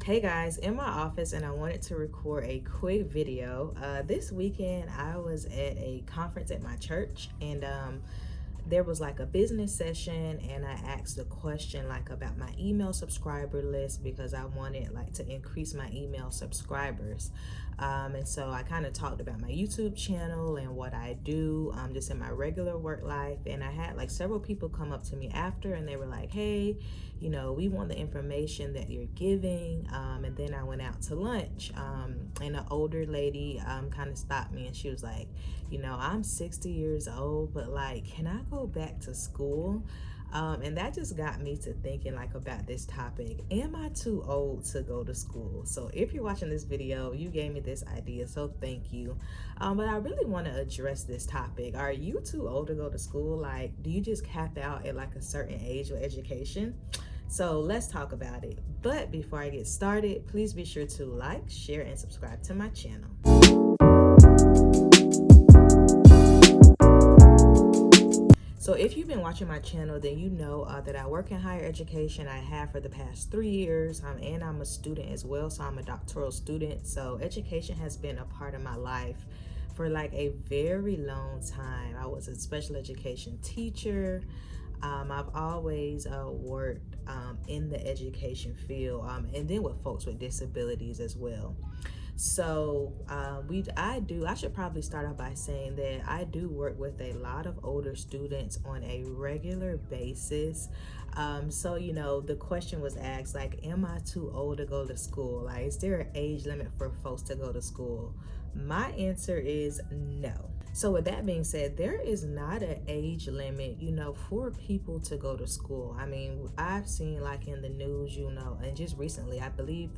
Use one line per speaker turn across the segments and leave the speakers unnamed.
Hey guys, in my office, and I wanted to record a quick video. This weekend I was at a conference at my church, and there was like a business session, and I asked a question like about my email subscriber list because I wanted like to increase my email subscribers. And so I kind of talked about my YouTube channel and what I do just in my regular work life. And I had like several people come up to me after, and they were like, hey, we want the information that you're giving. And then I went out to lunch, and an older lady kind of stopped me, and she was like, I'm 60 years old, but like, can I go back to school? And that just got me to thinking like about this topic. Am I too old to go to school? So if you're watching this video, you gave me this idea, so thank you. But I really want to address this topic. Are you too old to go to school? Like, do you just cap out at like a certain age with education? So let's talk about it. But before I get started, please be sure to like, share, and subscribe to my channel. So if you've been watching my channel, then you know that I work in higher education. I have for the past 3 years, and I'm a student as well. So I'm a doctoral student. So education has been a part of my life for like a very long time. I was a special education teacher. I've always worked in the education field, and then with folks with disabilities as well. So I should probably start off by saying that I do work with a lot of older students on a regular basis. So the question was asked, like, am I too old to go to school? Like, is there an age limit for folks to go to school? My answer is no. So with that being said, there is not an age limit, for people to go to school. I mean, I've seen like in the news, and just recently, I believe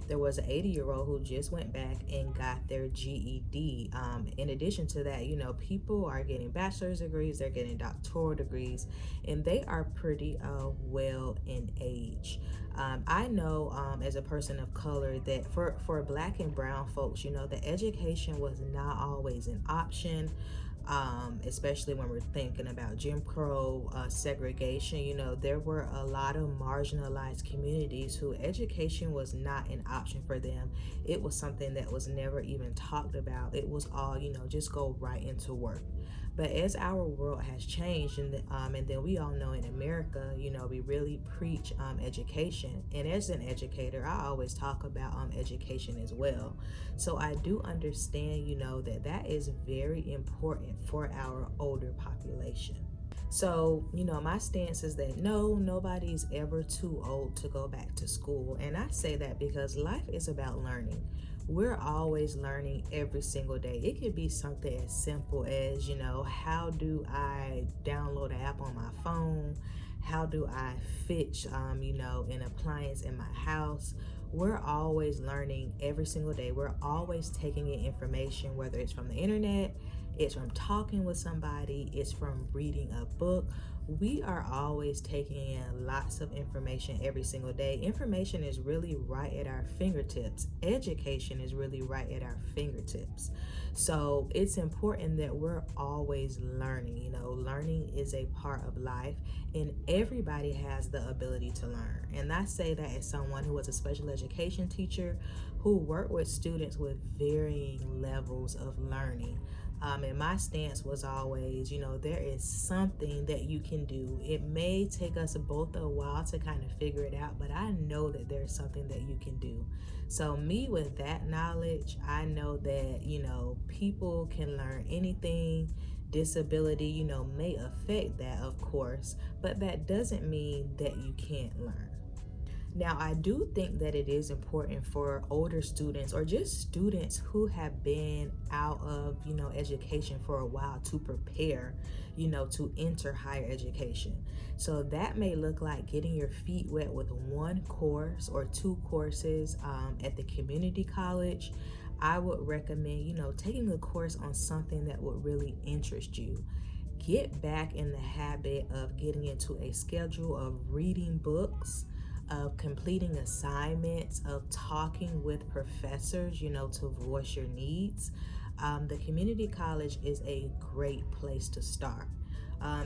there was an 80-year-old who just went back and got their GED. In addition to that, people are getting bachelor's degrees, they're getting doctoral degrees, and they are pretty well in age. I know as a person of color that for Black and brown folks, the education was not always an option. Especially when we're thinking about Jim Crow segregation, there were a lot of marginalized communities who education was not an option for them. It was something that was never even talked about. It was all, just go right into work. But as our world has changed, and then we all know in America, we really preach education. And as an educator, I always talk about education as well. So I do understand, that is very important for our older population. So, my stance is that no, nobody's ever too old to go back to school. And I say that because life is about learning. We're always learning every single day. It could be something as simple as, how do I download an app on my phone? How do I fix, an appliance in my house? We're always learning every single day. We're always taking in information, whether it's from the internet, it's from talking with somebody, it's from reading a book. We are always taking in lots of information every single day. Information is really right at our fingertips. Education is really right at our fingertips. So it's important that we're always learning. Learning is a part of life, and everybody has the ability to learn. And I say that as someone who was a special education teacher who worked with students with varying levels of learning. And my stance was always, there is something that you can do. It may take us both a while to kind of figure it out, but I know that there's something that you can do. So me, with that knowledge, I know that, people can learn anything. Disability, may affect that, of course, but that doesn't mean that you can't learn. Now, I do think that it is important for older students or just students who have been out of, education for a while to prepare, to enter higher education. So that may look like getting your feet wet with one course or two courses at the community college. I would recommend, taking a course on something that would really interest you. Get back in the habit of getting into a schedule of reading books, of completing assignments, of talking with professors, to voice your needs. The community college is a great place to start.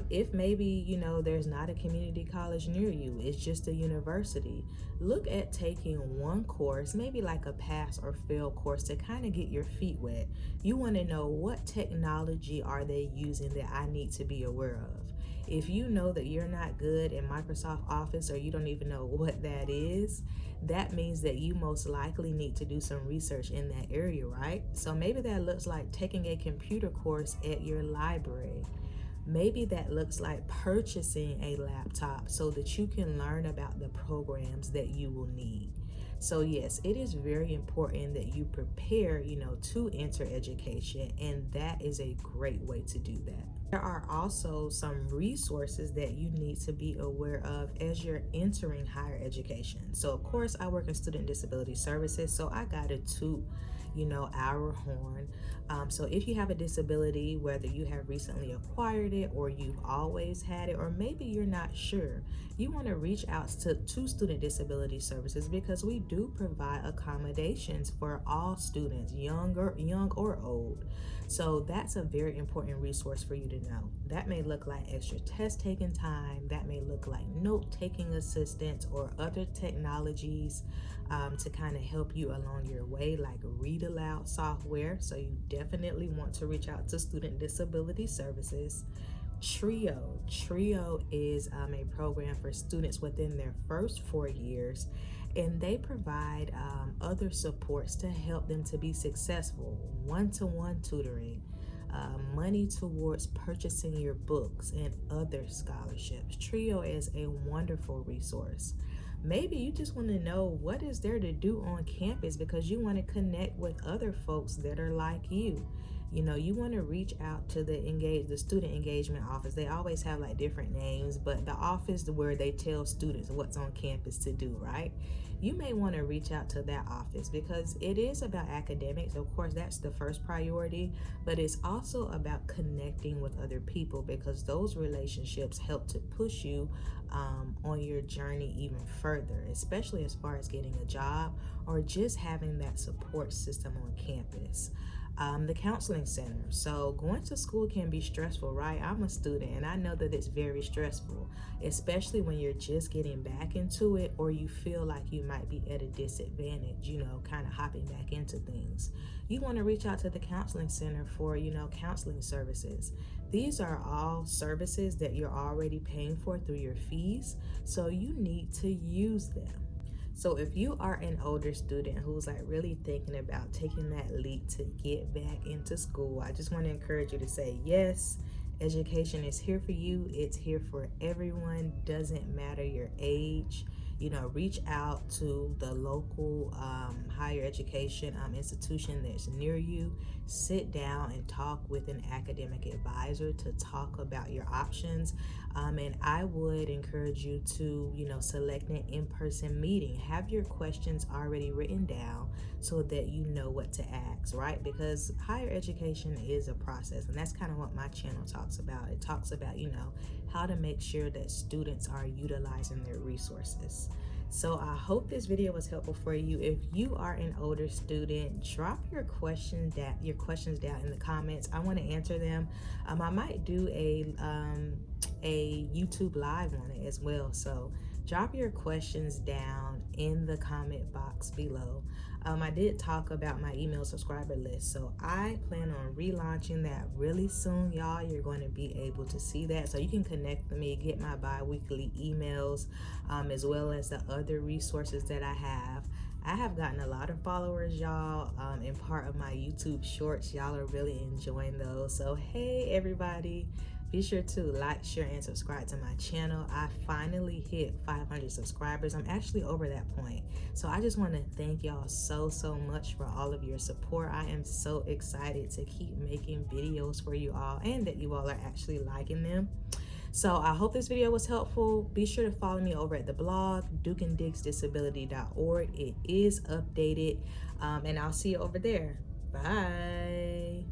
If maybe, you know, there's not a community college near you, it's just a university, look at taking one course, maybe like a pass or fail course, to kind of get your feet wet. You want to know, what technology are they using that I need to be aware of? If you know that you're not good in Microsoft Office, or you don't even know what that is, that means that you most likely need to do some research in that area, right? So maybe that looks like taking a computer course at your library. Maybe that looks like purchasing a laptop so that you can learn about the programs that you will need. So yes, it is very important that you prepare, you know, to enter education, and that is a great way to do that. There are also some resources that you need to be aware of as you're entering higher education. So of course, I work in student disability services, so I got to toot, you know, our horn. So if you have a disability, whether you have recently acquired it or you've always had it, or maybe you're not sure, you want to reach out to Student Disability Services, because we do provide accommodations for all students, young or old. So that's a very important resource for you to know. That may look like extra test taking time, that may look like note taking assistance or other technologies to kind of help you along your way, like read aloud software. So you definitely want to reach out to Student Disability Services. Trio is a program for students within their first 4 years, and they provide other supports to help them to be successful: one-to-one tutoring, money towards purchasing your books, and other scholarships. Trio is a wonderful resource. Maybe you just want to know what is there to do on campus because you want to connect with other folks that are like you. You know, you want to reach out to the student engagement office. They always have like different names, but the office where they tell students what's on campus to do, right? You may want to reach out to that office, because it is about academics. Of course, that's the first priority, but it's also about connecting with other people, because those relationships help to push you on your journey even further, especially as far as getting a job or just having that support system on campus. The counseling center. So going to school can be stressful, right? I'm a student and I know that it's very stressful, especially when you're just getting back into it, or you feel like you might be at a disadvantage, you know, kind of hopping back into things. You want to reach out to the counseling center for, you know, counseling services. These are all services that you're already paying for through your fees, so you need to use them. So if you are an older student who's like really thinking about taking that leap to get back into school, I just want to encourage you to say yes. Education is here for you. It's here for everyone. Doesn't matter your age. You know, reach out to the local higher education institution that's near you. Sit down and talk with an academic advisor to talk about your options. And I would encourage you to, you know, select an in-person meeting. Have your questions already written down so that you know what to ask, right? Because higher education is a process, and that's kind of what my channel talks about. It talks about, you know, how to make sure that students are utilizing their resources. So I hope this video was helpful for you. If you are an older student, drop your questions down in the comments. I want to answer them. I might do a YouTube live on it as well. So drop your questions down in the comment box below. I did talk about my email subscriber list, so I plan on relaunching that really soon, y'all. You're going to be able to see that, so you can connect with me, get my bi-weekly emails, as well as the other resources that I have. I have gotten a lot of followers, y'all, in part of my YouTube shorts. Y'all are really enjoying those. So hey everybody, be sure to like, share, and subscribe to my channel. I finally hit 500 subscribers. I'm actually over that point. So I just want to thank y'all so much for all of your support. I am so excited to keep making videos for you all, and that you all are actually liking them. So I hope this video was helpful. Be sure to follow me over at the blog, dukeanddigsdisability.org. It is updated, and I'll see you over there. Bye.